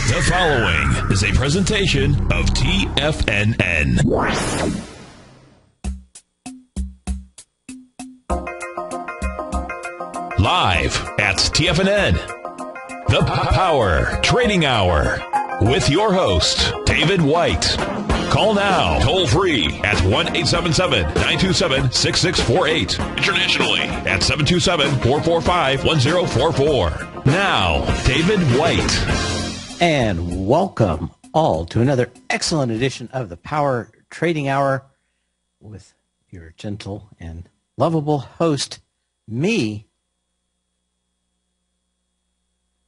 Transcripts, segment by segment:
The following is a presentation of TFNN. Live at TFNN, the Power Trading Hour, with your host, David White. Call now, toll free at 1-877-927-6648. Internationally at 727-445-1044. Now, David White. And welcome all to another excellent edition of the Power Trading Hour with your gentle and lovable host, me,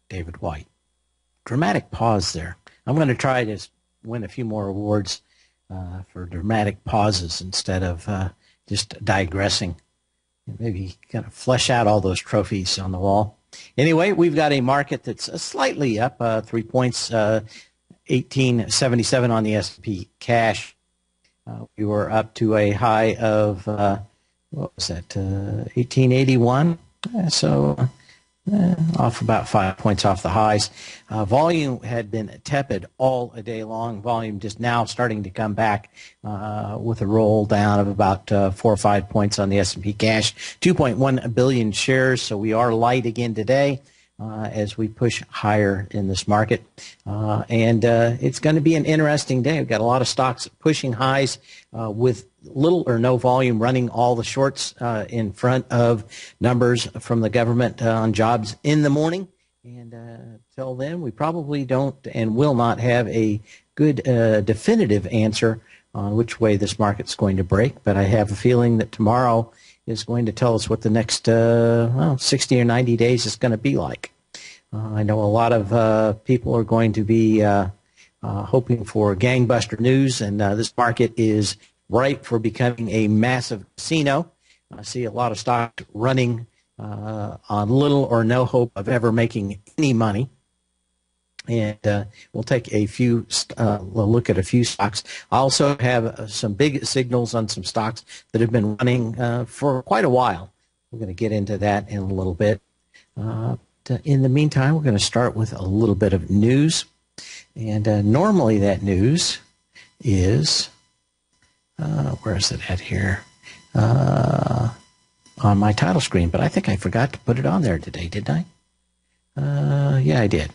David White. Dramatic pause there. I'm going to try to win a few more awards for dramatic pauses instead of just digressing. Maybe kind of flesh out all those trophies on the wall. Anyway, we've got a market that's slightly up, 3 points, 1877 on the S&P cash. We were up to a high of, what was that, 1881? So off about 5 points off the highs. Volume had been tepid all day long. Volume just now starting to come back with a roll down of about 4 or 5 points on the S&P cash. 2.1 billion shares, so we are light again today as we push higher in this market. And it's going to be an interesting day. We've got a lot of stocks pushing highs with little or no volume, running all the shorts in front of numbers from the government on jobs in the morning. And till then, we probably don't and will not have a good definitive answer on which way this market's going to break. But I have a feeling that tomorrow is going to tell us what the next 60 or 90 days is going to be like. I know a lot of people are going to be hoping for gangbuster news, and this market is ripe for becoming a massive casino. I see a lot of stocks running on little or no hope of ever making any money. And we'll take a look at a few stocks. I also have some big signals on some stocks that have been running for quite a while. We're going to get into that in a little bit. In the meantime, we're going to start with a little bit of news. And normally that news is, where is it at here? On my title screen, but I think I forgot to put it on there today, didn't I? Yeah, I did.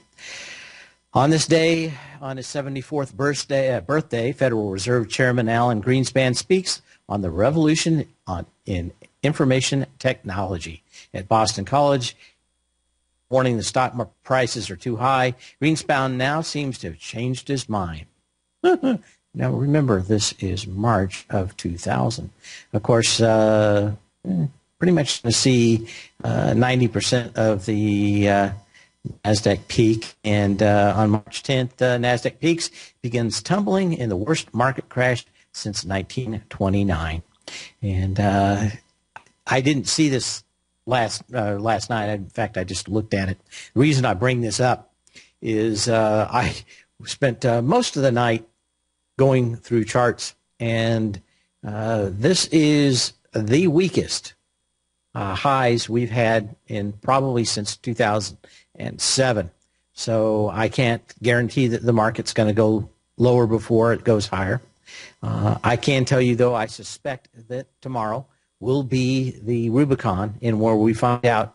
On this day, on his 74th birthday, Federal Reserve Chairman Alan Greenspan speaks on the revolution in information technology at Boston College, warning the stock prices are too high. Greenspan now seems to have changed his mind. Now, remember, this is March of 2000. Of course, pretty much to see 90% of the NASDAQ peak, and on March 10th, NASDAQ peaks begins tumbling in the worst market crash since 1929. And I didn't see this last night. In fact, I just looked at it. The reason I bring this up is I spent most of the night going through charts, and this is the weakest highs we've had in probably since 2007. So I can't guarantee that the market's going to go lower before it goes higher. I can tell you, though, I suspect that tomorrow will be the Rubicon in where we find out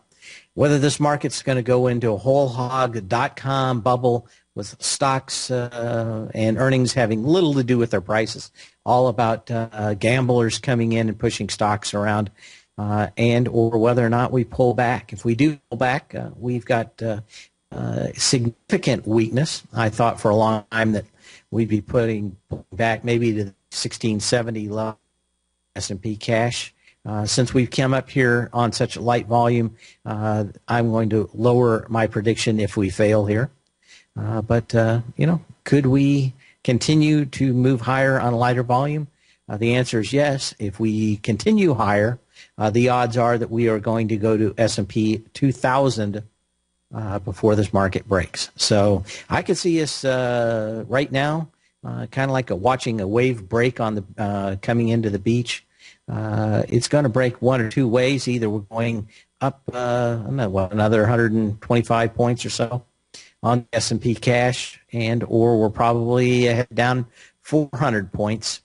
whether this market's going to go into a whole hog .com bubble with stocks and earnings having little to do with their prices, all about gamblers coming in and pushing stocks around, and or whether or not we pull back. If we do pull back, we've got significant weakness. I thought for a long time that we'd be pulling back maybe to 1670 level S&P cash. Since we've come up here on such a light volume, I'm going to lower my prediction if we fail here. But could we continue to move higher on a lighter volume? The answer is yes. If we continue higher, the odds are that we are going to go to S&P 2000 before this market breaks. So I could see us right now, kind of like watching a wave break on the coming into the beach. It's going to break one or two ways. Either we're going up another 125 points or so, on the S&P cash, and or we're probably down 400 points.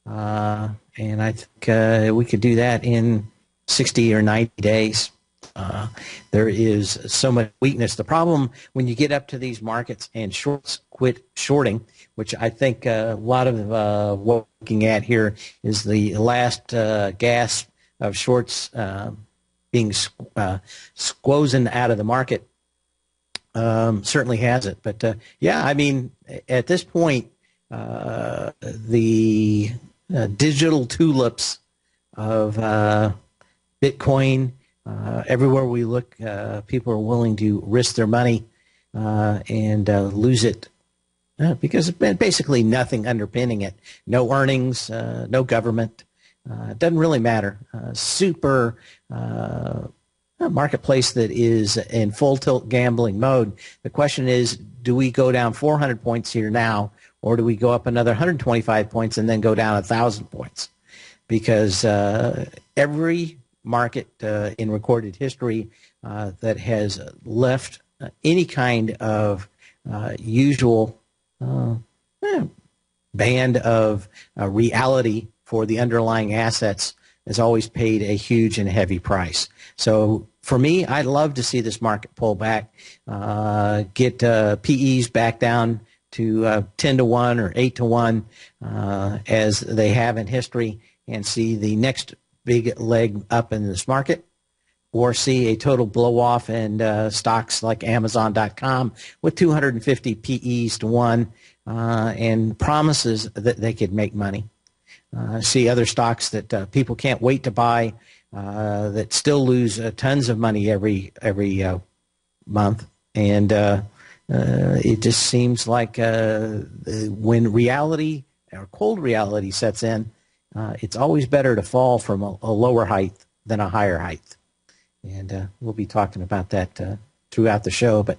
And I think we could do that in 60 or 90 days. There is so much weakness. The problem when you get up to these markets and shorts quit shorting, which I think a lot of what we're looking at here is the last gasp of shorts being squozen out of the market, certainly has it. But yeah, I mean, at this point, the digital tulips of Bitcoin, everywhere we look, people are willing to risk their money and lose it because it's basically nothing underpinning it. No earnings, no government. It doesn't really matter. Super marketplace that is in full tilt gambling mode. The question is, do we go down 400 points here now, or do we go up another 125 points and then go down 1,000 points? Because every market in recorded history that has left any kind of usual band of reality for the underlying assets has always paid a huge and heavy price. So for me, I'd love to see this market pull back, get PEs back down to 10 to 1 or 8 to 1 as they have in history, and see the next big leg up in this market, or see a total blow off in stocks like Amazon.com with 250 PEs to 1 and promises that they could make money. See other stocks that people can't wait to buy that still lose tons of money every month, and it just seems like when reality or cold reality sets in, it's always better to fall from a lower height than a higher height. And we'll be talking about that throughout the show. But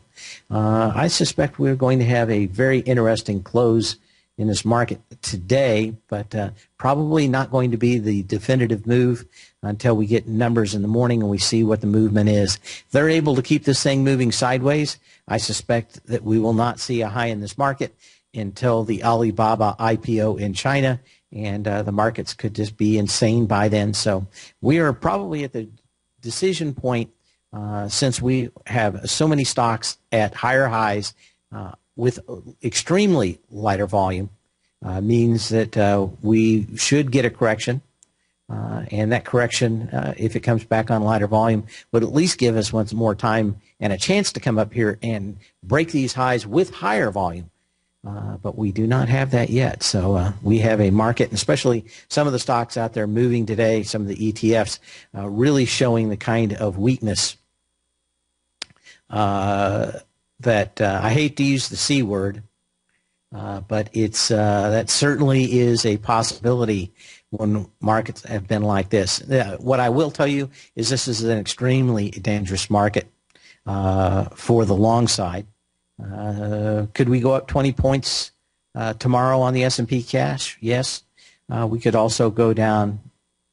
I suspect we're going to have a very interesting close in this market today, but probably not going to be the definitive move until we get numbers in the morning and we see what the movement is. If they're able to keep this thing moving sideways, I suspect that we will not see a high in this market until the Alibaba IPO in China, and the markets could just be insane by then. So we are probably at the decision point since we have so many stocks at higher highs with extremely lighter volume, means that we should get a correction. And that correction, if it comes back on lighter volume, would at least give us once more time and a chance to come up here and break these highs with higher volume. But we do not have that yet. So we have a market, and especially some of the stocks out there moving today, some of the ETFs, really showing the kind of weakness that I hate to use the C word, but it's that certainly is a possibility when markets have been like this. What I will tell you is this is an extremely dangerous market for the long side. Could we go up 20 points tomorrow on the S&P cash? Yes. We could also go down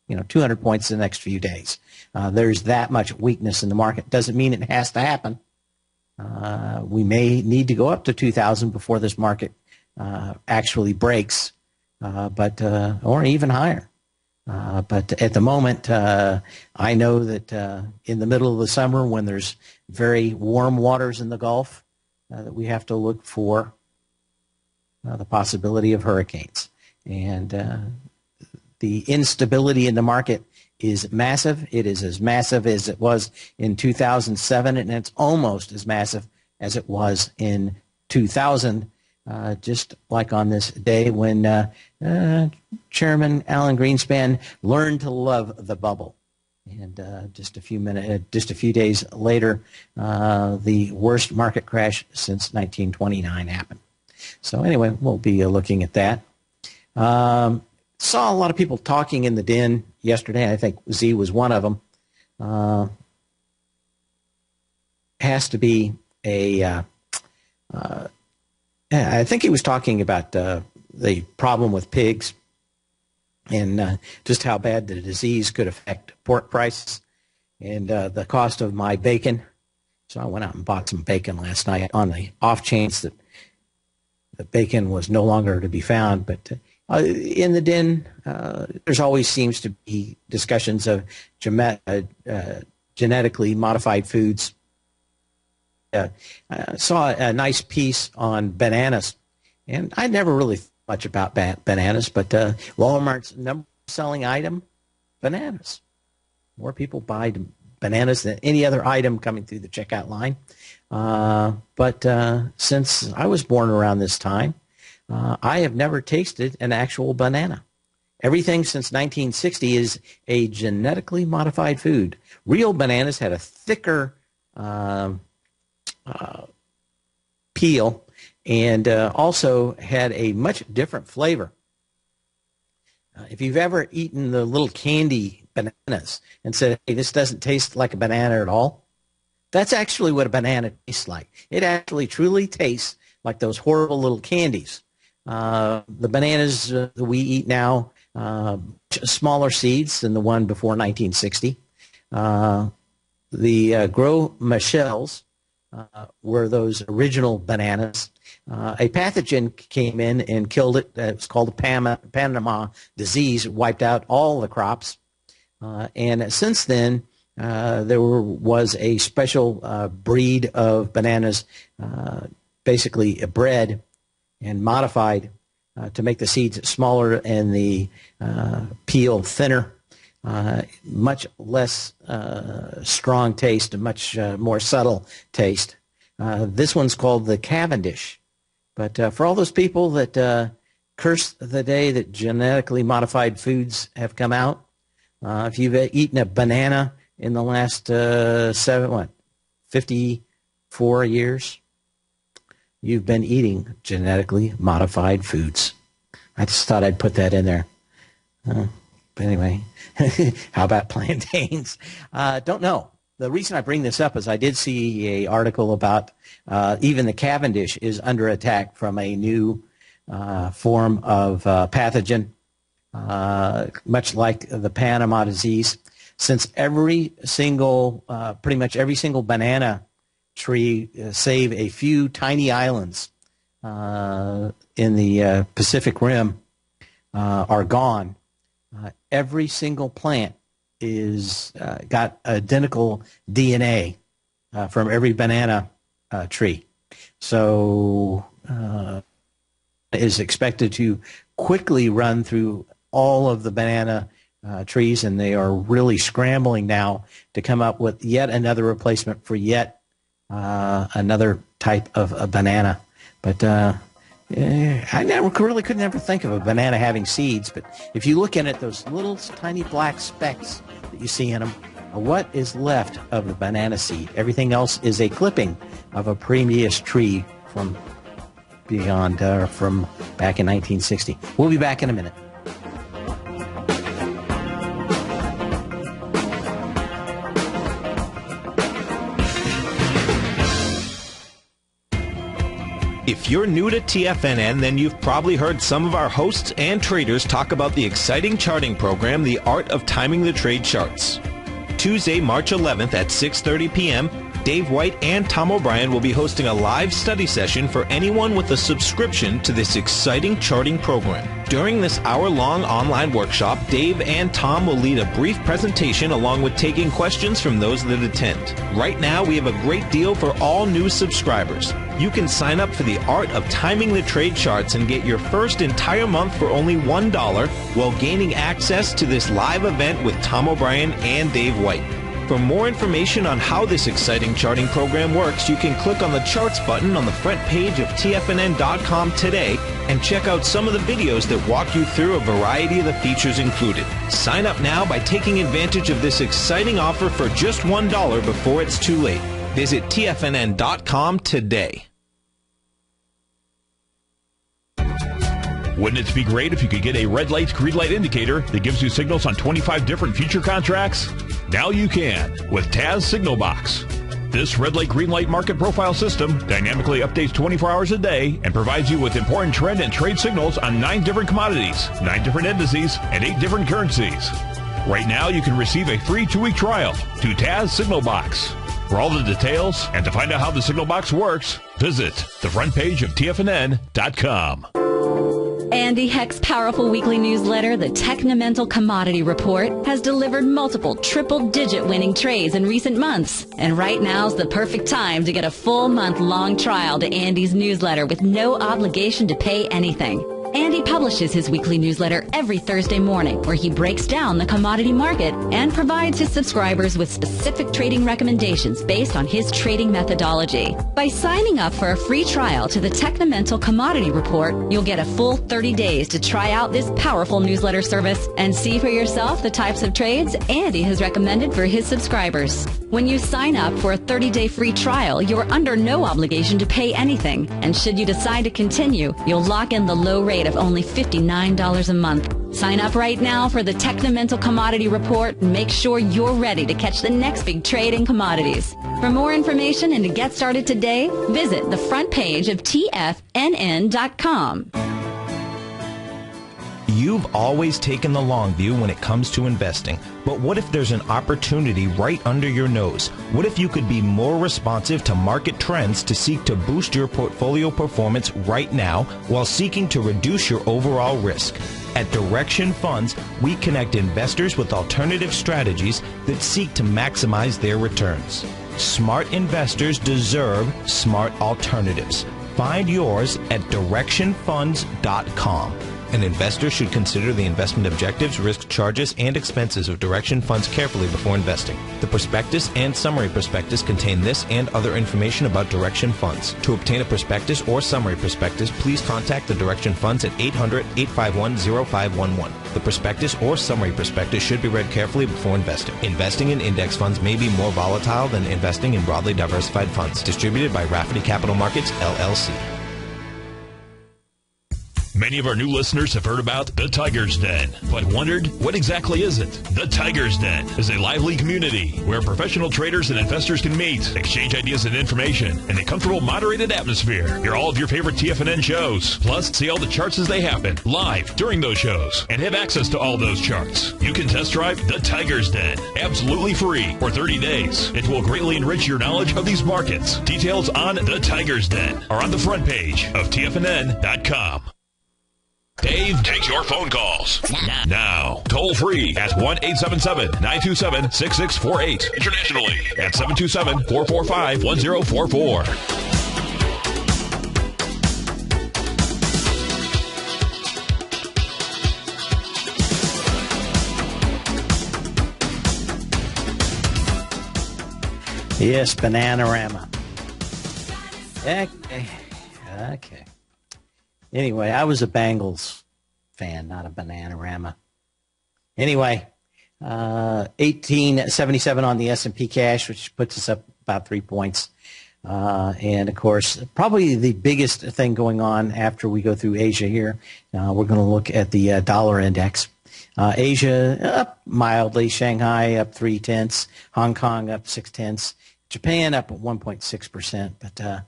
200 points in the next few days. There's that much weakness in the market. Doesn't mean it has to happen. We may need to go up to 2,000 before this market actually breaks, or even higher. But at the moment, I know that in the middle of the summer, when there's very warm waters in the Gulf, that we have to look for the possibility of hurricanes. And the instability in the market is massive. It is as massive as it was in 2007, and it's almost as massive as it was in 2000, just like on this day when Chairman Alan Greenspan learned to love the bubble. And just a few days later, the worst market crash since 1929 happened. So anyway, we'll be looking at that. Saw a lot of people talking in the den yesterday. I think Z was one of them. Has to be a. I think he was talking about the problem with pigs and just how bad the disease could affect pork prices and the cost of my bacon. So I went out and bought some bacon last night on the off chance that the bacon was no longer to be found. But in the den, there's always seems to be discussions of genetically modified foods. I saw a nice piece on bananas, and I never really thought much about bananas, but Walmart's number selling item, bananas. More people buy bananas than any other item coming through the checkout line. But since I was born around this time, I have never tasted an actual banana. Everything since 1960 is a genetically modified food. Real bananas had a thicker peel and also had a much different flavor. If you've ever eaten the little candy bananas and said, hey, this doesn't taste like a banana at all, that's actually what a banana tastes like. It actually truly tastes like those horrible little candies. The bananas that we eat now, smaller seeds than the one before 1960. The Gros Michels were those original bananas. A pathogen came in and killed it. It was called the Panama disease. It wiped out all the crops. And since then, there was a special breed of bananas, basically bred and modified to make the seeds smaller and the peel thinner, much less strong taste, and much more subtle taste. This one's called the Cavendish. But for all those people that curse the day that genetically modified foods have come out, if you've eaten a banana in the last 54 years, you've been eating genetically modified foods. I just thought I'd put that in there. But anyway, how about plantains? Don't know. The reason I bring this up is I did see an article about even the Cavendish is under attack from a new form of pathogen, much like the Panama disease. Since pretty much every single banana tree, save a few tiny islands in the Pacific Rim, are gone, every single plant is got identical DNA from every banana tree. So is expected to quickly run through all of the banana trees, and they are really scrambling now to come up with yet another replacement for yet another type of a banana. But I could never think of a banana having seeds, but if you look at it, those little tiny black specks that you see in them are what is left of the banana seed. Everything else is a clipping of a previous tree from back in 1960. We'll be back in a minute. If you're new to TFNN, then you've probably heard some of our hosts and traders talk about the exciting charting program, The Art of Timing the Trade Charts. Tuesday, March 11th at 6:30 p.m., Dave White and Tom O'Brien will be hosting a live study session for anyone with a subscription to this exciting charting program. During this hour-long online workshop, Dave and Tom will lead a brief presentation along with taking questions from those that attend. Right now, we have a great deal for all new subscribers. You can sign up for the Art of Timing the Trade Charts and get your first entire month for only $1 while gaining access to this live event with Tom O'Brien and Dave White. For more information on how this exciting charting program works, you can click on the Charts button on the front page of TFNN.com today and check out some of the videos that walk you through a variety of the features included. Sign up now by taking advantage of this exciting offer for just $1 before it's too late. Visit TFNN.com today. Wouldn't it be great if you could get a red light, green light indicator that gives you signals on 25 different future contracts? Now you can with Taz Signal Box. This red light, green light market profile system dynamically updates 24 hours a day and provides you with important trend and trade signals on 9 different commodities, 9 different indices, and 8 different currencies. Right now, you can receive a free 2-week trial to Taz Signal Box. For all the details and to find out how the signal box works, visit the front page of TFNN.com. Andy Heck's powerful weekly newsletter, the Technomental Commodity Report, has delivered multiple triple-digit winning trades in recent months. And right now's the perfect time to get a full month-long trial to Andy's newsletter with no obligation to pay anything. Andy publishes his weekly newsletter every Thursday morning, where he breaks down the commodity market and provides his subscribers with specific trading recommendations based on his trading methodology. By signing up for a free trial to the Technomental Commodity Report, you'll get a full 30 days to try out this powerful newsletter service and see for yourself the types of trades Andy has recommended for his subscribers. When you sign up for a 30-day free trial, you're under no obligation to pay anything. And should you decide to continue, you'll lock in the low rate of only $59 a month. Sign up right now for the Technomental Commodity Report and make sure you're ready to catch the next big trade in commodities. For more information and to get started today, visit the front page of TFNN.com. You've always taken the long view when it comes to investing, but what if there's an opportunity right under your nose? What if you could be more responsive to market trends to seek to boost your portfolio performance right now while seeking to reduce your overall risk? At Direction Funds, we connect investors with alternative strategies that seek to maximize their returns. Smart investors deserve smart alternatives. Find yours at directionfunds.com. An investor should consider the investment objectives, risk charges, and expenses of Direction Funds carefully before investing. The prospectus and summary prospectus contain this and other information about Direction Funds. To obtain a prospectus or summary prospectus, please contact the Direction Funds at 800-851-0511. The prospectus or summary prospectus should be read carefully before investing. Investing in index funds may be more volatile than investing in broadly diversified funds. Distributed by Rafferty Capital Markets, LLC. Many of our new listeners have heard about the Tiger's Den, but wondered, what exactly is it? The Tiger's Den is a lively community where professional traders and investors can meet, exchange ideas and information in a comfortable, moderated atmosphere. Hear all of your favorite TFNN shows, plus see all the charts as they happen live during those shows, and have access to all those charts. You can test drive the Tiger's Den absolutely free for 30 days. It will greatly enrich your knowledge of these markets. Details on the Tiger's Den are on the front page of TFNN.com. Dave takes your phone calls now. Toll free at 1-877-927-6648. Internationally at 727-445-1044. Yes, Bananarama. Okay. Anyway, I was a Bengals fan, not a Bananarama. Anyway, 1877 on the S&P cash, which puts us up about 3 points. And, of course, probably the biggest thing going on after we go through Asia here, we're going to look at the dollar index. Asia up mildly, Shanghai up 0.3, Hong Kong up 0.6, Japan up 1.6%, but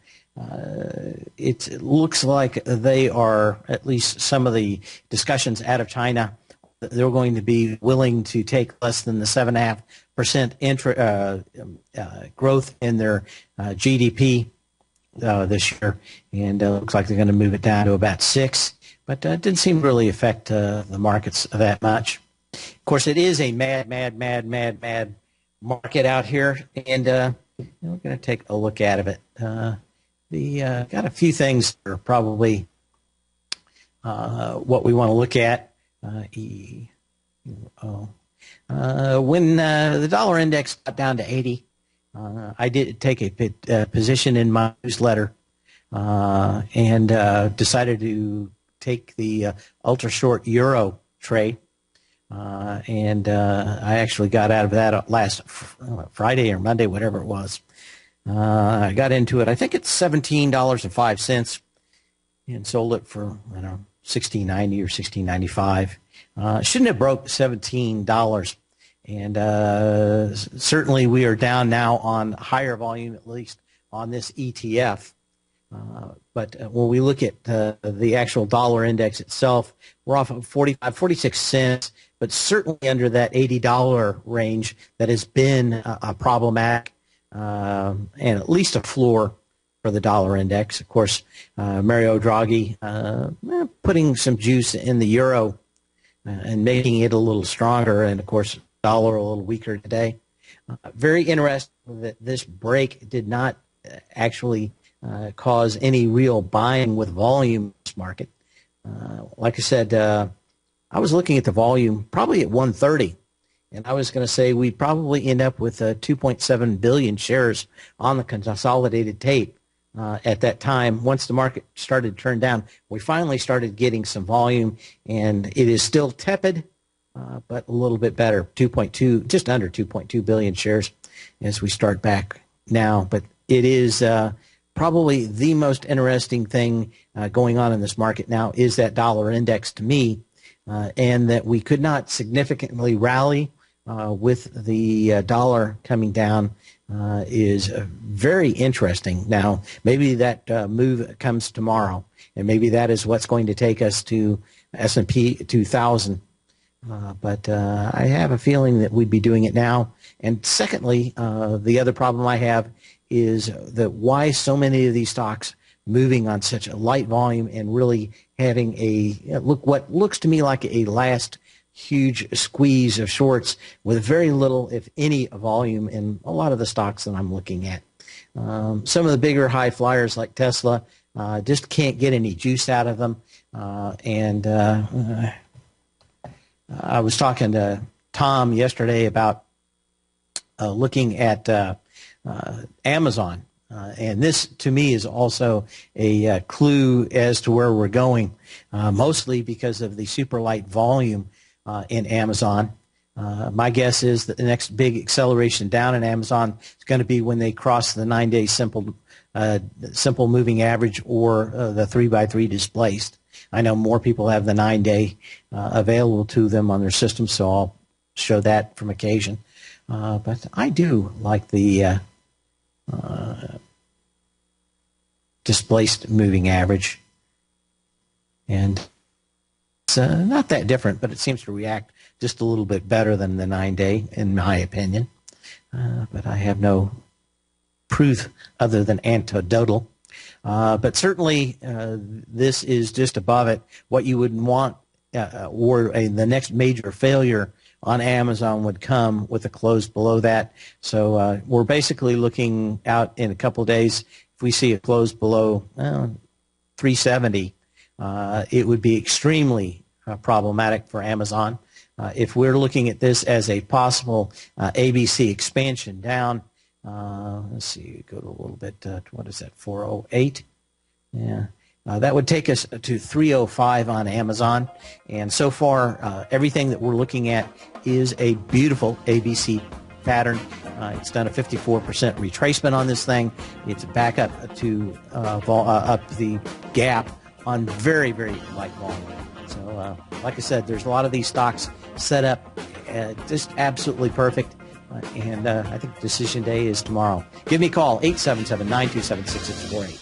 it looks like they are, at least some of the discussions out of China, they're going to be willing to take less than the 7.5% growth in their GDP this year, and looks like they're going to move it down to about 6%, but it didn't seem to really affect the markets that much. Of course, it is a mad market out here, and we're going to take a look at it. Got a few things that are probably what we want to look at. When the dollar index got down to 80, I did take a position in my newsletter and decided to take the ultra short euro trade. And I actually got out of that last Friday or Monday, whatever it was. I got into it. I think it's $17.05, and sold it for $16.90 or $16.95. Shouldn't have broke $17, and certainly we are down now on higher volume, at least on this ETF. But when we look at the actual dollar index itself, we're off of 46 cents, but certainly under that $80 range that has been problematic. and at least a floor for the dollar index. Of course, Mario Draghi putting some juice in the euro and making it a little stronger, and of course, dollar a little weaker today. Very interesting that this break did not actually cause any real buying with volume in this market. Like I said, I was looking at the volume probably at 130, and I was going to say we'd probably end up with 2.7 billion shares on the consolidated tape at that time. Once the market started to turn down, we finally started getting some volume, and it is still tepid, but a little bit better, 2.2, just under 2.2 billion shares as we start back now. But it is probably the most interesting thing going on in this market now is that dollar index to me, and that we could not significantly rally with the dollar coming down is very interesting. Now, maybe that move comes tomorrow, and maybe that is what's going to take us to S&P 2000. But I have a feeling that we'd be doing it now. And secondly, the other problem I have is that why so many of these stocks moving on such a light volume and really having what looks to me like a last huge squeeze of shorts with very little, if any, volume in a lot of the stocks that I'm looking at. Some of the bigger high flyers like Tesla just can't get any juice out of them. I was talking to Tom yesterday about looking at Amazon. And this, to me, is also a clue as to where we're going, mostly because of the super light volume in Amazon. My guess is that the next big acceleration down in Amazon is going to be when they cross the 9-day simple moving average or the 3x3 displaced. I know more people have the 9-day available to them on their system, so I'll show that from occasion. But I do like the displaced moving average. And it's not that different, but it seems to react just a little bit better than the 9-day, in my opinion. But I have no proof other than anecdotal. But certainly this is just above it. What you would want, the next major failure on Amazon would come with a close below that. So we're basically looking out in a couple of days. If we see a close below 370, it would be extremely problematic for Amazon. If we're looking at this as a possible ABC expansion down, let's see, go to a little bit, what is that, 408? Yeah. That would take us to 305 on Amazon. And so far, everything that we're looking at is a beautiful ABC pattern. It's done a 54% retracement on this thing. It's back up to up the gap on very, very light volume. So, like I said, there's a lot of these stocks set up just absolutely perfect. And I think decision day is tomorrow. Give me a call, 877-927-6648.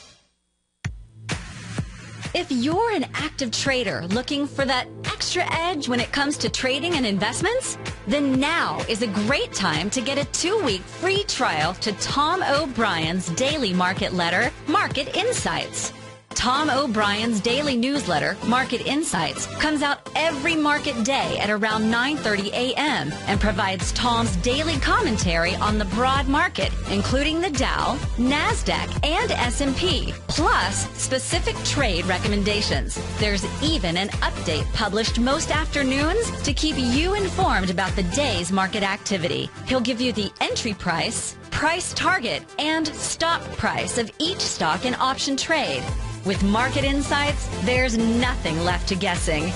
If you're an active trader looking for that extra edge when it comes to trading and investments, then now is a great time to get a 2-week free trial to Tom O'Brien's daily market letter, Market Insights. Tom O'Brien's daily newsletter, Market Insights, comes out every market day at around 9:30 a.m. and provides Tom's daily commentary on the broad market, including the Dow, NASDAQ, and S&P, plus specific trade recommendations. There's even an update published most afternoons to keep you informed about the day's market activity. He'll give you the entry price, price target, and stop price of each stock and option trade. With Market Insights, there's nothing left to guessing.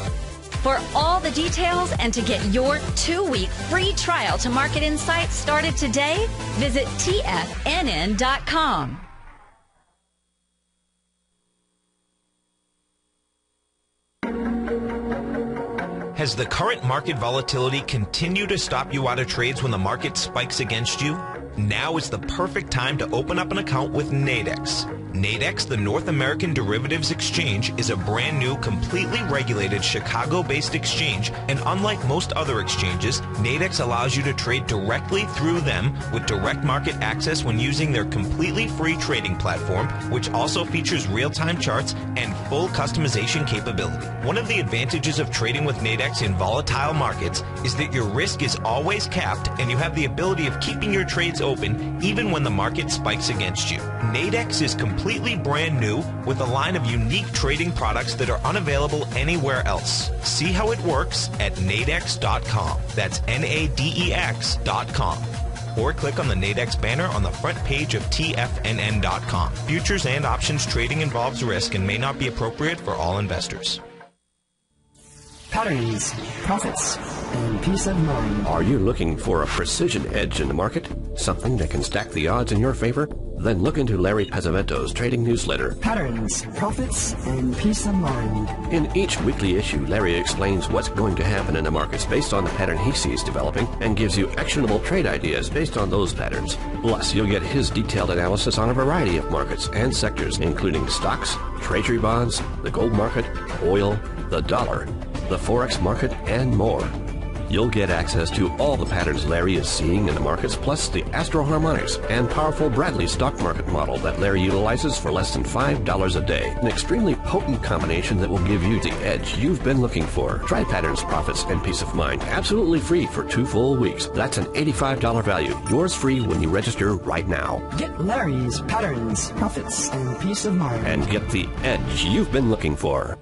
For all the details and to get your 2-week free trial to Market Insights started today, visit TFNN.com. Has the current market volatility continued to stop you out of trades when the market spikes against you? Now is the perfect time to open up an account with Nadex. Nadex, the North American Derivatives Exchange, is a brand new, completely regulated Chicago-based exchange, and unlike most other exchanges, Nadex allows you to trade directly through them with direct market access when using their completely free trading platform, which also features real-time charts and full customization capability. One of the advantages of trading with Nadex in volatile markets is that your risk is always capped and you have the ability of keeping your trades open even when the market spikes against you. Nadex is completely brand new with a line of unique trading products that are unavailable anywhere else. See how it works at nadex.com. That's Nadex.com. Or click on the Nadex banner on the front page of TFNN.com. Futures and options trading involves risk and may not be appropriate for all investors. Patterns, profits, and peace of mind. Are you looking for a precision edge in the market? Something that can stack the odds in your favor? Then look into Larry Pesavento's trading newsletter. Patterns, profits, and peace of mind. In each weekly issue, Larry explains what's going to happen in the markets based on the pattern he sees developing and gives you actionable trade ideas based on those patterns. Plus, you'll get his detailed analysis on a variety of markets and sectors, including stocks, treasury bonds, the gold market, oil, the dollar, the Forex market, and more. You'll get access to all the patterns Larry is seeing in the markets, plus the Astro Harmonics and powerful Bradley stock market model that Larry utilizes for less than $5 a day. An extremely potent combination that will give you the edge you've been looking for. Try Patterns, Profits, and Peace of Mind absolutely free for 2 full weeks. That's an $85 value. Yours free when you register right now. Get Larry's Patterns, Profits, and Peace of Mind. And get the edge you've been looking for.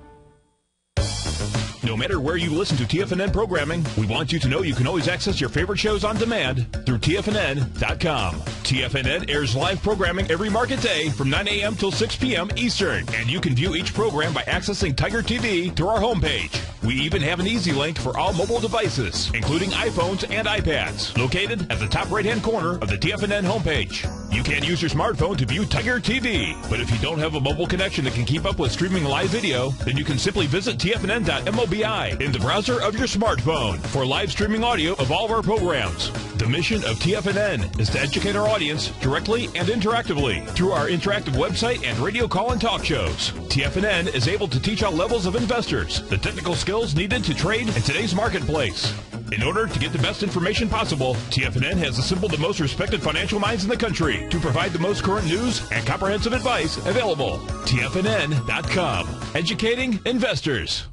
No matter where you listen to TFNN programming, we want you to know you can always access your favorite shows on demand through TFNN.com. TFNN airs live programming every market day from 9 a.m. till 6 p.m. Eastern, and you can view each program by accessing Tiger TV through our homepage. We even have an easy link for all mobile devices, including iPhones and iPads, located at the top right-hand corner of the TFNN homepage. You can use your smartphone to view Tiger TV, but if you don't have a mobile connection that can keep up with streaming live video, then you can simply visit TFNN.mobi in the browser of your smartphone for live streaming audio of all of our programs. The mission of TFNN is to educate our audience directly and interactively through our interactive website and radio call and talk shows. TFNN is able to teach all levels of investors the technical skills needed to trade in today's marketplace. In order to get the best information possible, TFNN has assembled the most respected financial minds in the country to provide the most current news and comprehensive advice available. TFNN.com. Educating investors.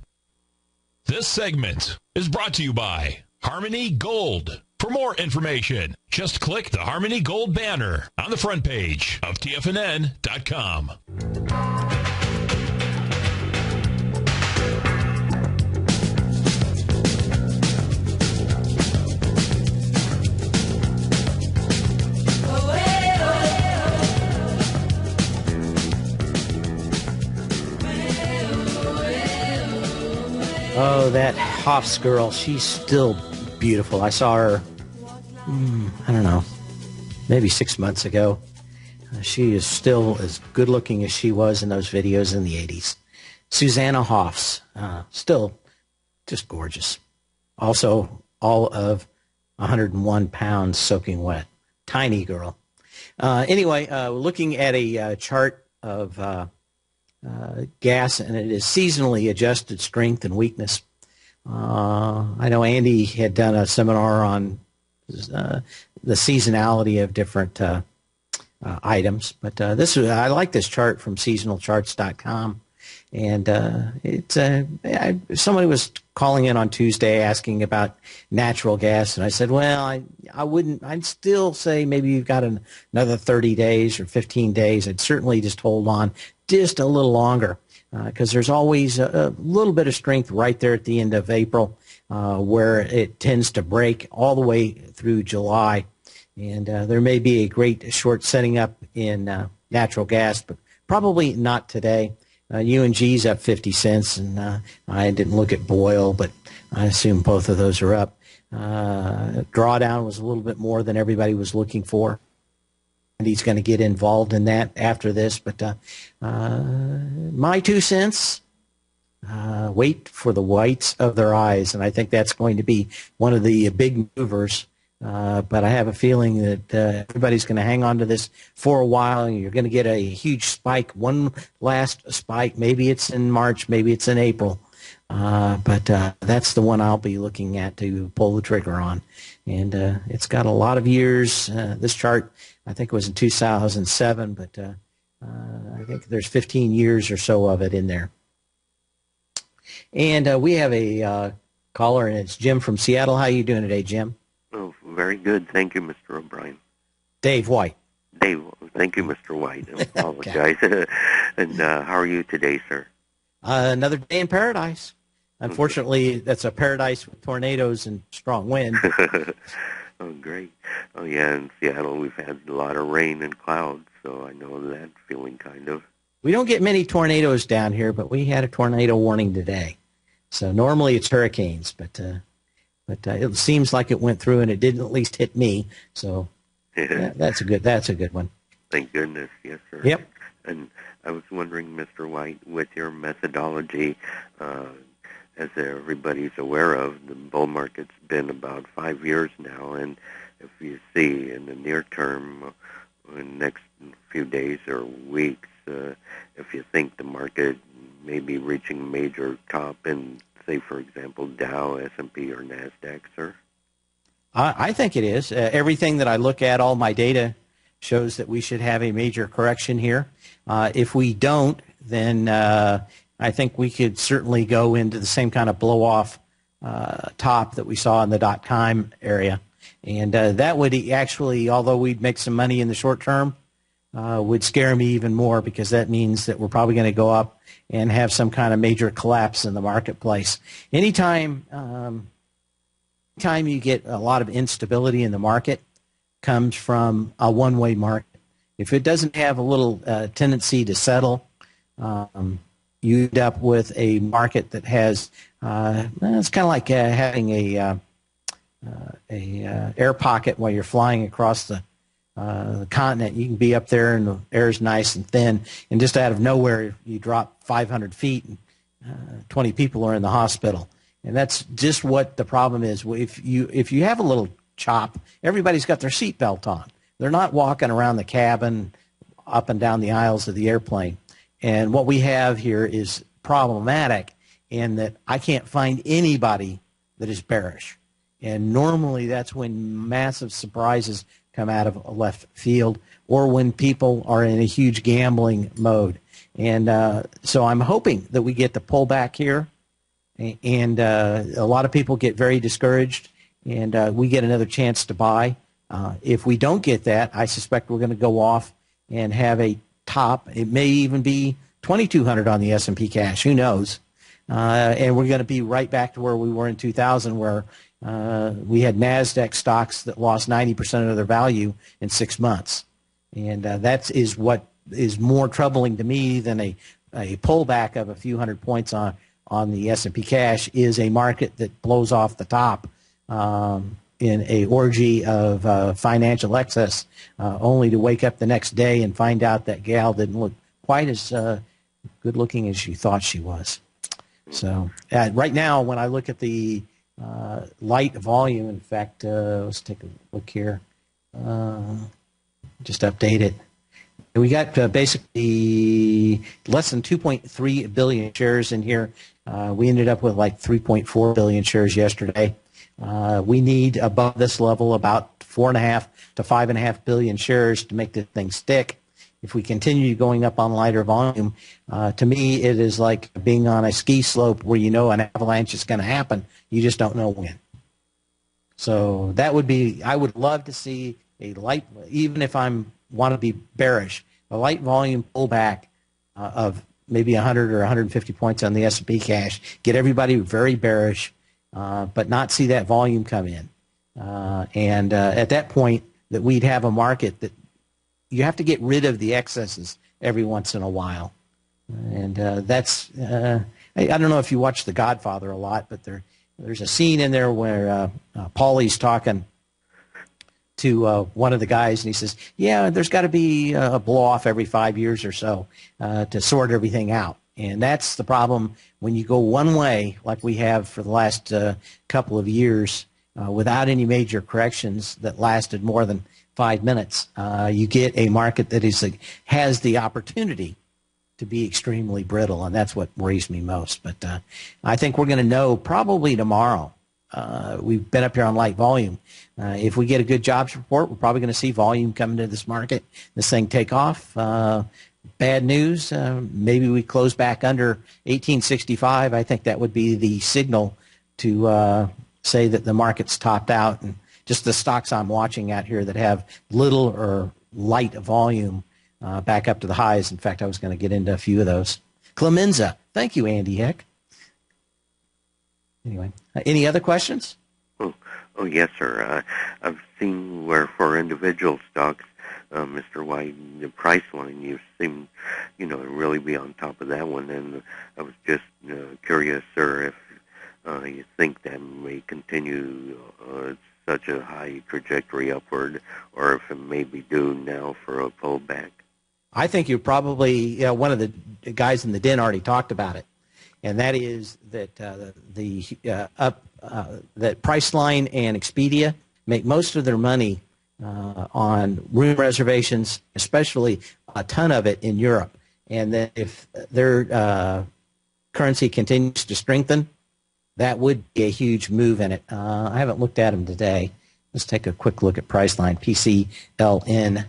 This segment is brought to you by Harmony Gold. For more information, just click the Harmony Gold banner on the front page of TFNN.com. Oh, that Hoffs girl, she's still beautiful. I saw her, I don't know, maybe 6 months ago. She is still as good looking as she was in those videos in the 80s. Susanna Hoffs, still just gorgeous. Also, all of 101 pounds soaking wet. Tiny girl. Anyway, looking at a chart of gas, and it is seasonally adjusted strength and weakness. I know Andy had done a seminar on the seasonality of different items, but I like this chart from seasonalcharts.com, and somebody was calling in on Tuesday asking about natural gas, and I said, well, I'd still say maybe you've got another 30 days or 15 days. I'd certainly just hold on just a little longer, because there's always a little bit of strength right there at the end of April, where it tends to break all the way through July. And there may be a great short setting up in natural gas, but probably not today. UNG's up 50 cents, and I didn't look at Boyle, but I assume both of those are up. Drawdown was a little bit more than everybody was looking for. And he's going to get involved in that after this. But my 2 cents, wait for the whites of their eyes. And I think that's going to be one of the big movers But I have a feeling that everybody's going to hang on to this for a while, and you're going to get a huge spike, one last spike. Maybe it's in March, maybe it's in April. But that's the one I'll be looking at to pull the trigger on. And it's got a lot of years. This chart, I think it was in 2007, but I think there's 15 years or so of it in there. And we have a caller, and it's Jim from Seattle. How are you doing today, Jim? Oh, very good. Thank you, Mr. O'Brien. Dave White. Dave, thank you, Mr. White. I apologize. Okay. And how are you today, sir? Another day in paradise. Unfortunately, that's a paradise with tornadoes and strong wind. Oh, great. Oh, yeah, in Seattle we've had a lot of rain and clouds, so I know that feeling kind of. We don't get many tornadoes down here, but we had a tornado warning today. So normally it's hurricanes, but it seems like it went through and it didn't at least hit me. So that's a good one. Thank goodness, yes, sir. Yep. And I was wondering, Mr. White, with your methodology, as everybody's aware of, the bull market's been about 5 years now, and if you see in the near term, in the next few days or weeks, if you think the market may be reaching a major top in, say, for example, Dow, S&P, or NASDAQ, sir? I think it is. Everything that I look at, all my data shows that we should have a major correction here. If we don't, then I think we could certainly go into the same kind of blow-off top that we saw in the dot-com area. And that would actually, although we'd make some money in the short term, would scare me even more, because that means that we're probably going to go up and have some kind of major collapse in the marketplace. Anytime you get a lot of instability in the market comes from a one-way market. If it doesn't have a little tendency to settle, you end up with a market that has it's kind of like having a air pocket while you're flying across the continent. You can be up there and the air's nice and thin, and just out of nowhere you drop 500 feet and 20 people are in the hospital. And that's just what the problem is. If you have a little chop, everybody's got their seatbelt on. They're not walking around the cabin up and down the aisles of the airplane. And what we have here is problematic in that I can't find anybody that is bearish. And normally that's when massive surprises come out of left field, or when people are in a huge gambling mode. And so I'm hoping that we get the pullback here, and a lot of people get very discouraged, and we get another chance to buy. If we don't get that, I suspect we're going to go off and have a top. It may even be 2,200 on the S&P cash. Who knows? And we're going to be right back to where we were in 2000, where we had NASDAQ stocks that lost 90% of their value in 6 months. And that is what is more troubling to me than a pullback of a few hundred points on the S&P cash, is a market that blows off the top in a orgy of financial excess, only to wake up the next day and find out that gal didn't look quite as good looking as she thought she was. So right now, when I look at the light volume, in fact, let's take a look here. Just update it. We got basically less than 2.3 billion shares in here. We ended up with like 3.4 billion shares yesterday. We need above this level about 4.5 to 5.5 billion shares to make this thing stick. If we continue going up on lighter volume, to me it is like being on a ski slope where you know an avalanche is going to happen. You just don't know when. So that would be, I would love to see a light, even if I want to be bearish, a light volume pullback of maybe 100 or 150 points on the S&P cash, get everybody very bearish, but not see that volume come in. And at that point, that we'd have a market that you have to get rid of the excesses every once in a while. And that's, I don't know if you watch The Godfather a lot, but there's a scene in there where Paulie's talking to one of the guys, and he says, yeah, there's got to be a blow-off every 5 years or so to sort everything out. And that's the problem when you go one way, like we have for the last couple of years. without any major corrections that lasted more than 5 minutes, you get a market that has the opportunity to be extremely brittle, and that's what worries me most. But I think we're going to know probably tomorrow. We've been up here on light volume. If we get a good jobs report, we're probably going to see volume come into this market, this thing take off. Bad news, maybe we close back under 1865. I think that would be the signal to say that the market's topped out. And just the stocks I'm watching out here that have little or light volume back up to the highs. In fact, I was going to get into a few of those. Clemenza. Thank you, Andy Heck. Anyway, any other questions? Oh yes, sir. I've seen where for individual stocks, Mr. White, the price line, you seem, to really be on top of that one. And I was just curious, sir, if you think that may continue such a high trajectory upward, or if it may be due now for a pullback. I think you probably, one of the guys in the den already talked about it, and that is that that Priceline and Expedia make most of their money on room reservations, especially a ton of it in Europe. And that if their currency continues to strengthen, that would be a huge move in it. I haven't looked at them today. Let's take a quick look at Priceline, PCLN.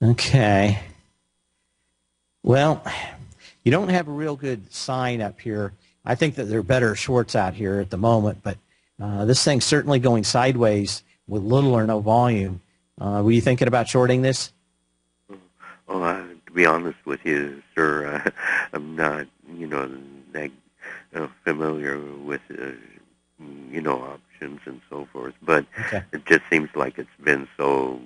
Okay. Well, you don't have a real good sign up here. I think that there are better shorts out here at the moment, but this thing's certainly going sideways with little or no volume. Were you thinking about shorting this? To be honest with you, sir, I'm not, that familiar with, options and so forth. But okay. It just seems like it's been so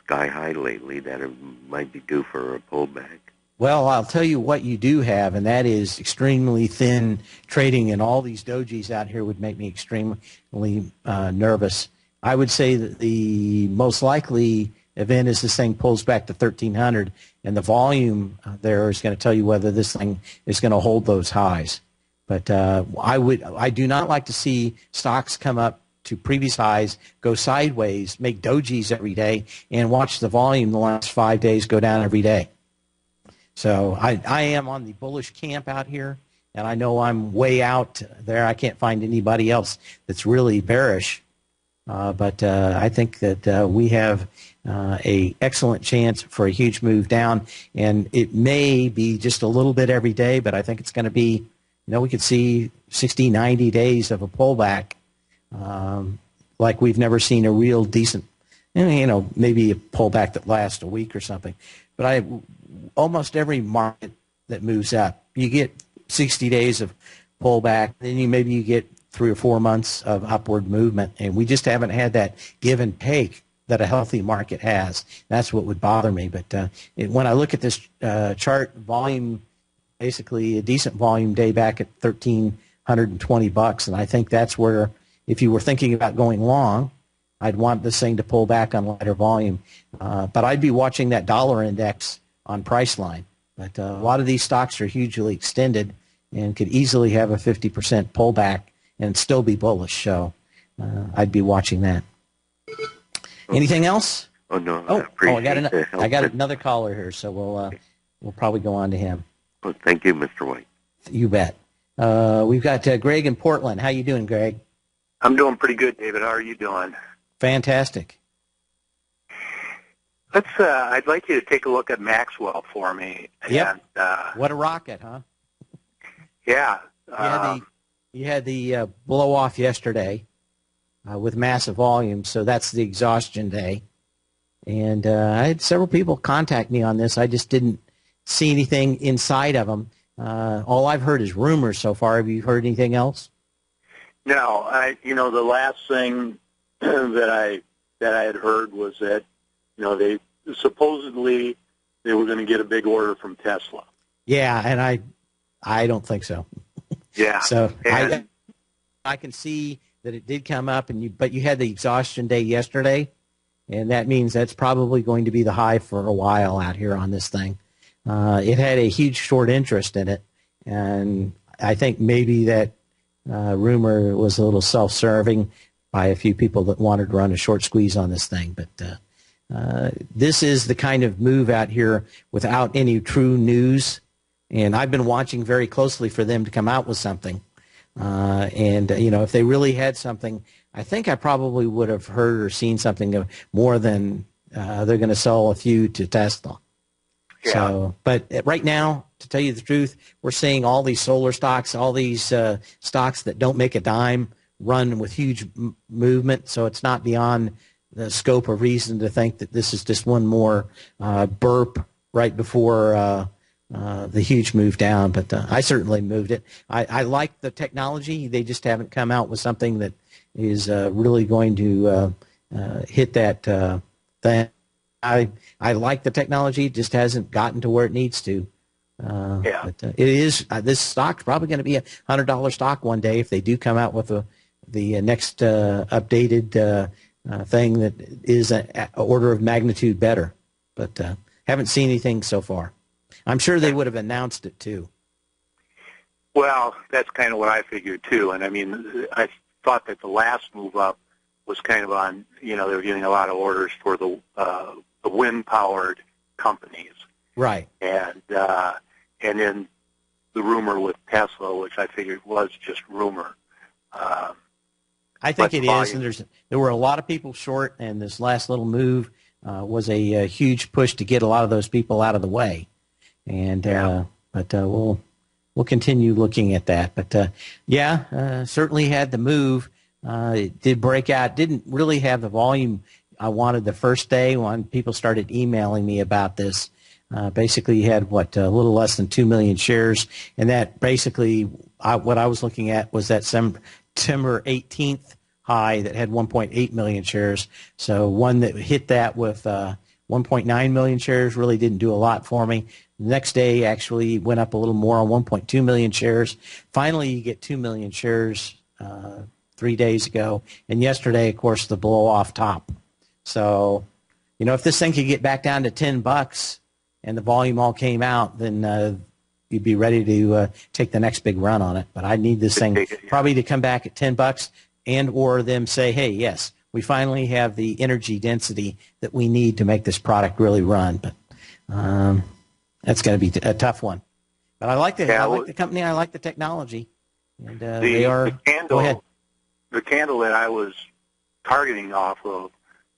sky high lately that it might be due for a pullback. Well, I'll tell you what you do have, and that is extremely thin trading, and all these dojis out here would make me extremely nervous. I would say that the most likely event is this thing pulls back to 1,300, and the volume there is going to tell you whether this thing is going to hold those highs. But I do not like to see stocks come up to previous highs, go sideways, make dojis every day, and watch the volume the last 5 days go down every day. So I am on the bullish camp out here, and I know I'm way out there. I can't find anybody else that's really bearish. But I think that we have a excellent chance for a huge move down, and it may be just a little bit every day, but I think it's going to be, we could see 60, 90 days of a pullback like we've never seen a real decent, maybe a pullback that lasts a week or something. But almost every market that moves up, you get 60 days of pullback, then maybe you get 3 or 4 months of upward movement, and we just haven't had that give and take that a healthy market has. That's what would bother me. But when I look at this chart, volume, basically a decent volume day back at $1,320, and I think that's where, if you were thinking about going long, I'd want this thing to pull back on lighter volume. But I'd be watching that dollar index on Priceline. But a lot of these stocks are hugely extended and could easily have a 50% pullback and still be bullish. So I'd be watching that. Anything else? Oh, no. I got another caller here, so we'll probably go on to him. Oh, thank you, Mr. White. You bet. We've got Greg in Portland. How you doing, Greg? I'm doing pretty good, David. How are you doing? Fantastic. I'd like you to take a look at Maxwell for me. Yep. And, what a rocket, huh? Yeah. You had the blow off yesterday with massive volume, so that's the exhaustion day. And I had several people contact me on this. I just didn't see anything inside of them. All I've heard is rumors so far. Have you heard anything else? No. The last thing that I had heard was that they supposedly they were going to get a big order from Tesla. Yeah, and I don't think so. Yeah. So I can see that it did come up, but you had the exhaustion day yesterday, and that means that's probably going to be the high for a while out here on this thing. it had a huge short interest in it, and I think maybe that rumor was a little self-serving by a few people that wanted to run a short squeeze on this thing. But this is the kind of move out here without any true news, and I've been watching very closely for them to come out with something. And if they really had something, I think I probably would have heard or seen something more than they're going to sell a few to Tesla. Yeah. So, but right now, to tell you the truth, we're seeing all these solar stocks, all these stocks that don't make a dime run with huge movement. So it's not beyond the scope of reason to think that this is just one more burp right before the huge move down. But I certainly moved it. I like the technology. They just haven't come out with something that is really going to hit that thing. I like the technology. It just hasn't gotten to where it needs to. But it is this stock's probably going to be a $100 stock one day if they do come out with the next updated thing that is an order of magnitude better. But haven't seen anything so far. I'm sure they would have announced it too. Well, that's kind of what I figured too. And I mean, I thought that the last move up was kind of on, they were getting a lot of orders for the wind-powered companies. Right. And then the rumor with Tesla, which I figured was just rumor. I think it is, and there were a lot of people short, and this last little move was a huge push to get a lot of those people out of the way. And but we'll continue looking at that. But certainly had the move. It did break out. Didn't really have the volume I wanted the first day when people started emailing me about this. Basically, you had a little less than 2 million shares, and that basically what I was looking at was that September 18th high that had 1.8 million shares. So one that hit that with 1.9 million shares really didn't do a lot for me. The next day actually went up a little more on 1.2 million shares. Finally, you get 2 million shares 3 days ago, and yesterday, of course, the blow off top. So, if this thing could get back down to $10 and the volume all came out, then you'd be ready to take the next big run on it. But I need this thing probably to come back at $10 and or them say, hey, yes, we finally have the energy density that we need to make this product really run. But that's going to be a tough one. But I like the company. I like the technology. And the candle, go ahead. The candle that I was targeting off of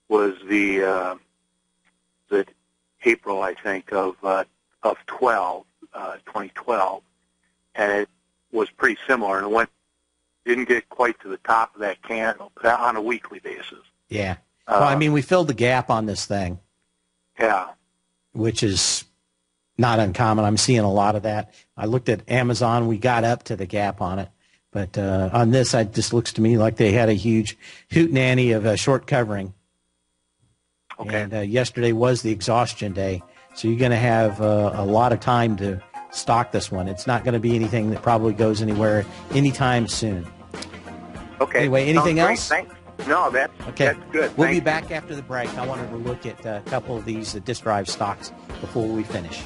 was the April, I think, of 2012, and it was pretty similar, and it didn't get quite to the top of that candle, but on a weekly basis. Yeah. Well, we filled the gap on this thing. Yeah. Which is not uncommon. I'm seeing a lot of that. I looked at Amazon. We got up to the gap on it. But on this, it just looks to me like they had a huge hootenanny of short covering. Okay. And yesterday was the exhaustion day. So you're going to have a lot of time to stock this one. It's not going to be anything that probably goes anywhere anytime soon. Okay. Anyway, anything else? Thanks. No, that's good. We'll be back after the break. I wanted to look at a couple of these disk drive stocks before we finish.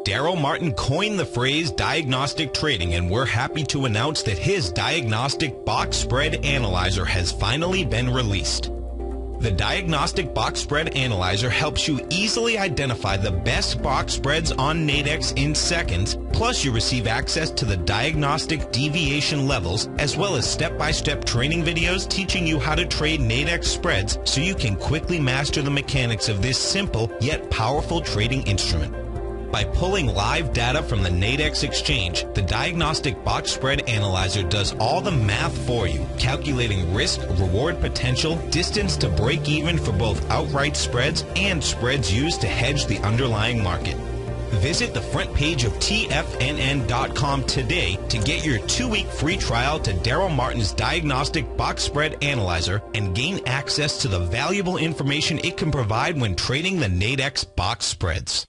Daryl Martin coined the phrase diagnostic trading, and we're happy to announce that his diagnostic box spread analyzer has finally been released. The Diagnostic Box Spread Analyzer helps you easily identify the best box spreads on Nadex in seconds, plus you receive access to the diagnostic deviation levels, as well as step-by-step training videos teaching you how to trade Nadex spreads so you can quickly master the mechanics of this simple yet powerful trading instrument. By pulling live data from the Nadex exchange, the Diagnostic Box Spread Analyzer does all the math for you, calculating risk, reward potential, distance to break even for both outright spreads and spreads used to hedge the underlying market. Visit the front page of TFNN.com today to get your 2-week free trial to Daryl Martin's Diagnostic Box Spread Analyzer and gain access to the valuable information it can provide when trading the Nadex box spreads.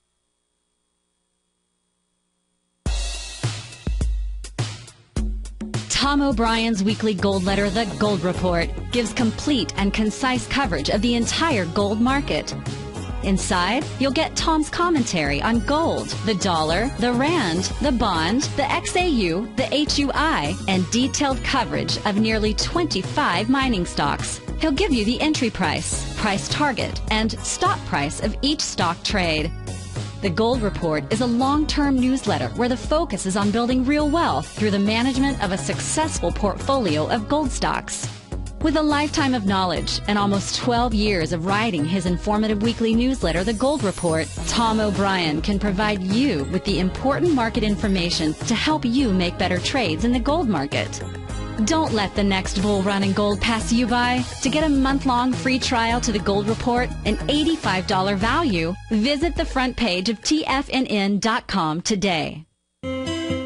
Tom O'Brien's weekly gold letter, The Gold Report, gives complete and concise coverage of the entire gold market. Inside, you'll get Tom's commentary on gold, the dollar, the rand, the bond, the XAU, the HUI, and detailed coverage of nearly 25 mining stocks. He'll give you the entry price, price target, and stop price of each stock trade. The Gold Report is a long-term newsletter where the focus is on building real wealth through the management of a successful portfolio of gold stocks. With a lifetime of knowledge and almost 12 years of writing his informative weekly newsletter, The Gold Report, Tom O'Brien can provide you with the important market information to help you make better trades in the gold market. Don't let the next bull run in gold pass you by. To get a month-long free trial to The Gold Report, an $85 value, visit the front page of TFNN.com today.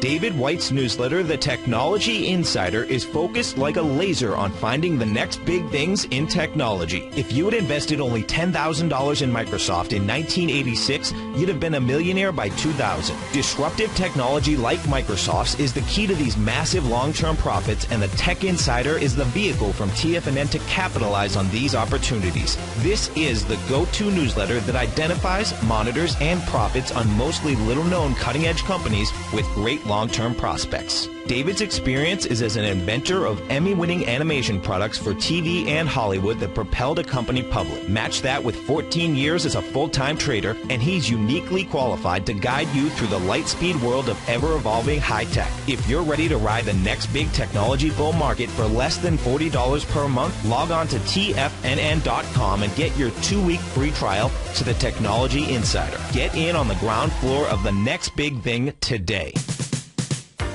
David White's newsletter, The Technology Insider, is focused like a laser on finding the next big things in technology. If you had invested only $10,000 in Microsoft in 1986, you'd have been a millionaire by 2000. Disruptive technology like Microsoft's is the key to these massive long-term profits, and the Tech Insider is the vehicle from TFNN to capitalize on these opportunities. This is the go-to newsletter that identifies, monitors, and profits on mostly little-known cutting-edge companies with great long-term prospects. David's experience is as an inventor of Emmy-winning animation products for TV and Hollywood that propelled a company public. Match that with 14 years as a full-time trader, and he's uniquely qualified to guide you through the light-speed world of ever-evolving high-tech. If you're ready to ride the next big technology bull market for less than $40 per month, log on to TFNN.com and get your 2-week free trial to the Technology Insider. Get in on the ground floor of the next big thing today.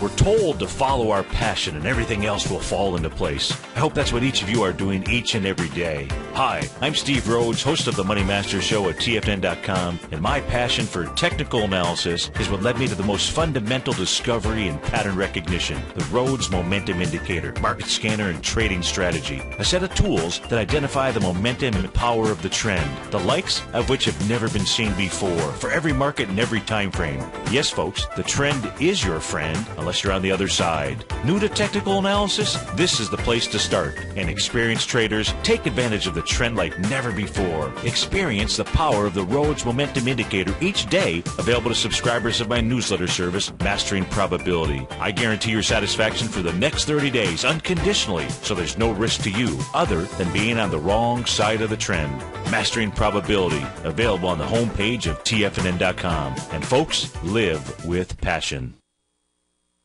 We're told to follow our passion and everything else will fall into place. I hope that's what each of you are doing each and every day. Hi, I'm Steve Rhodes, host of the Money Master Show at TFNN.com, and my passion for technical analysis is what led me to the most fundamental discovery in pattern recognition, the Rhodes Momentum Indicator, market scanner, and trading strategy, a set of tools that identify the momentum and power of the trend, the likes of which have never been seen before, for every market and every time frame. Yes, folks, the trend is your friend, unless you're on the other side. New to technical analysis? This is the place to start. And experienced traders take advantage of the trend like never before. Experience the power of the Rhodes Momentum Indicator each day, available to subscribers of my newsletter service, Mastering Probability. I guarantee your satisfaction for the next 30 days unconditionally, so there's no risk to you other than being on the wrong side of the trend. Mastering Probability, available on the homepage of TFNN.com. And folks, live with passion.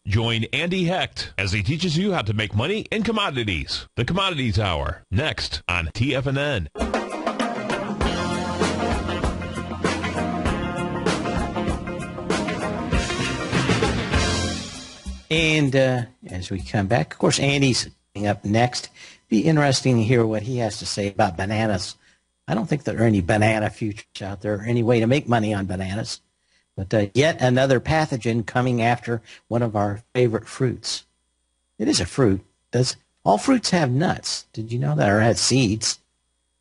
Join Andy Hecht as he teaches you how to make money in commodities. The Commodities Hour, next on TFNN. And as we come back, of course, Andy's up next. Be interesting to hear what he has to say about bananas. I don't think there are any banana futures out there or any way to make money on bananas. But yet another pathogen coming after one of our favorite fruits. It is a fruit. All fruits have nuts? Did you know that? Or has seeds?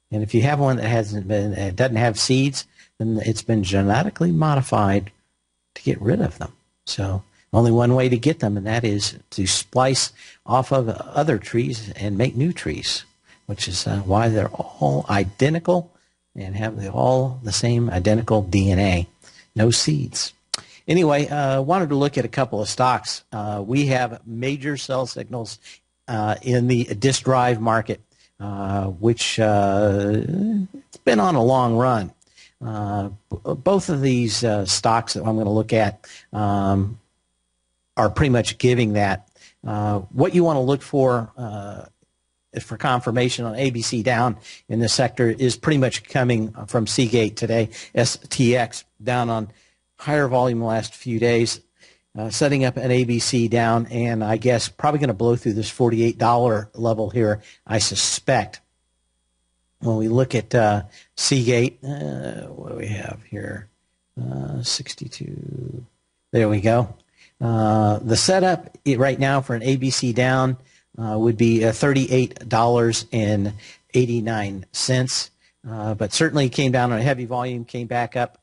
And if you have one that doesn't have seeds, then it's been genetically modified to get rid of them. So only one way to get them, and that is to splice off of other trees and make new trees, which is why they're all identical and have all the same identical DNA. No seeds. Anyway, wanted to look at a couple of stocks. We have major sell signals in the disk drive market, which it's been on a long run. Both of these stocks that I'm going to look at are pretty much giving that. What you want to look for confirmation on ABC down in this sector is pretty much coming from Seagate today. STX down on higher volume the last few days, setting up an ABC down, and I guess probably going to blow through this $48 level here, I suspect. When we look at Seagate, what do we have here? 62. There we go. The setup right now for an ABC down would be $38.89, but certainly came down on a heavy volume, came back up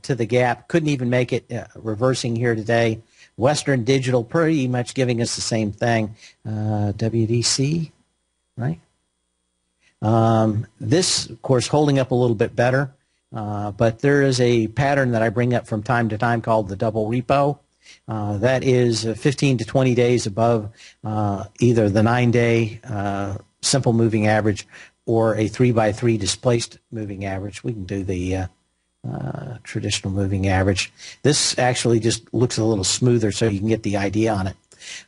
to the gap, couldn't even make it reversing here today, Western Digital pretty much giving us the same thing. WDC, right? This, of course, holding up a little bit better, but there is a pattern that I bring up from time to time called the double repo. That is 15 to 20 days above either the 9-day simple moving average or a 3x3 displaced moving average. We can do the traditional moving average. This actually just looks a little smoother so you can get the idea on it.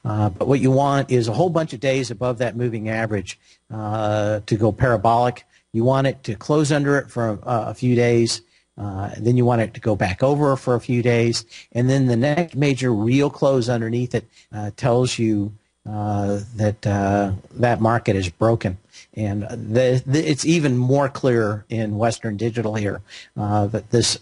But what you want is a whole bunch of days above that moving average to go parabolic. You want it to close under it for a few days. Then you want it to go back over for a few days. And then the next major real close underneath it tells you that that market is broken. And it's even more clear in Western Digital here that this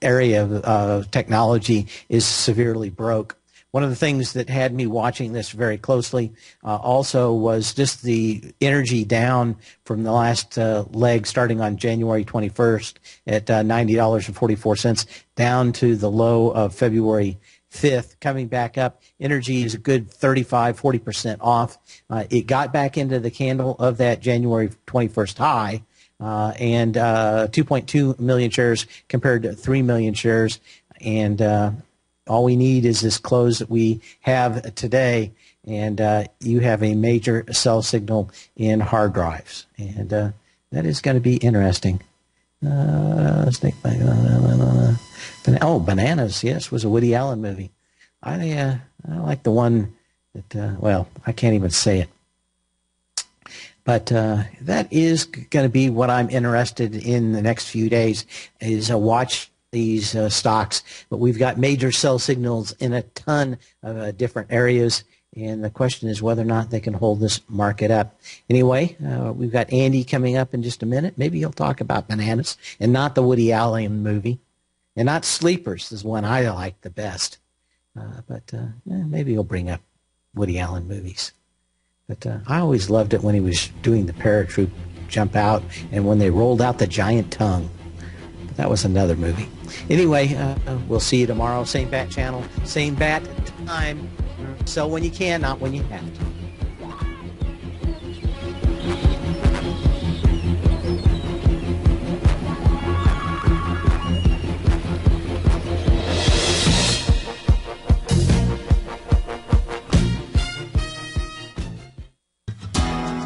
area of technology is severely broke. One of the things that had me watching this very closely also was just the energy down from the last leg starting on January 21st at $90.44 down to the low of February 5th, coming back up. Energy is a good 35-40% off. It got back into the candle of that January 21st high, and 2.2 million shares compared to 3 million shares. And all we need is this close that we have today, and you have a major sell signal in hard drives. And that is going to be interesting. Bananas, yes, was a Woody Allen movie. I like the one that, well, I can't even say it. But that is going to be what I'm interested in the next few days, is watch these stocks. But we've got major sell signals in a ton of different areas, and the question is whether or not they can hold this market up. Anyway, we've got Andy coming up in just a minute. Maybe he'll talk about bananas and not the Woody Allen movie, and not Sleepers is one I like the best. But maybe he'll bring up Woody Allen movies. But I always loved it when he was doing the paratroop jump out and when they rolled out the giant tongue. But that was another movie. Anyway, we'll see you tomorrow. Same bat channel, same bat time. Sell when you can, not when you have to.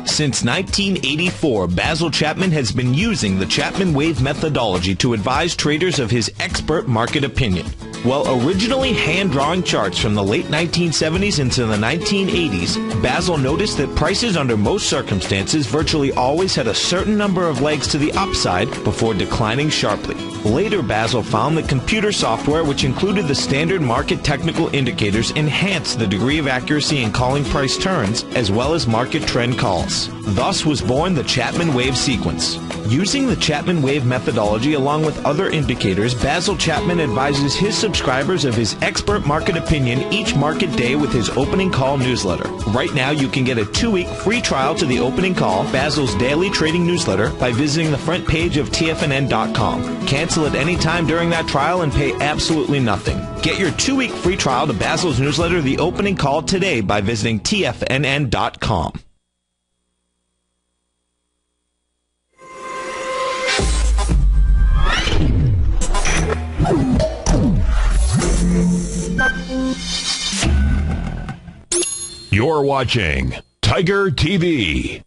Since 1984, Basil Chapman has been using the Chapman Wave methodology to advise traders of his expert market opinion. While originally hand-drawing charts from the late 1970s into the 1980s, Basil noticed that prices under most circumstances virtually always had a certain number of legs to the upside before declining sharply. Later, Basil found that computer software, which included the standard market technical indicators, enhanced the degree of accuracy in calling price turns, as well as market trend calls. Thus was born the Chapman Wave sequence. Using the Chapman Wave methodology along with other indicators, Basil Chapman advises his subscribers of his expert market opinion each market day with his opening call newsletter. Right now, you can get a 2-week free trial to the opening call, Basil's daily trading newsletter, by visiting the front page of TFNN.com. Cancel at any time during that trial and pay absolutely nothing. Get your 2-week free trial to Basil's newsletter, The Opening Call, today by visiting TFNN.com. You're watching Tiger TV.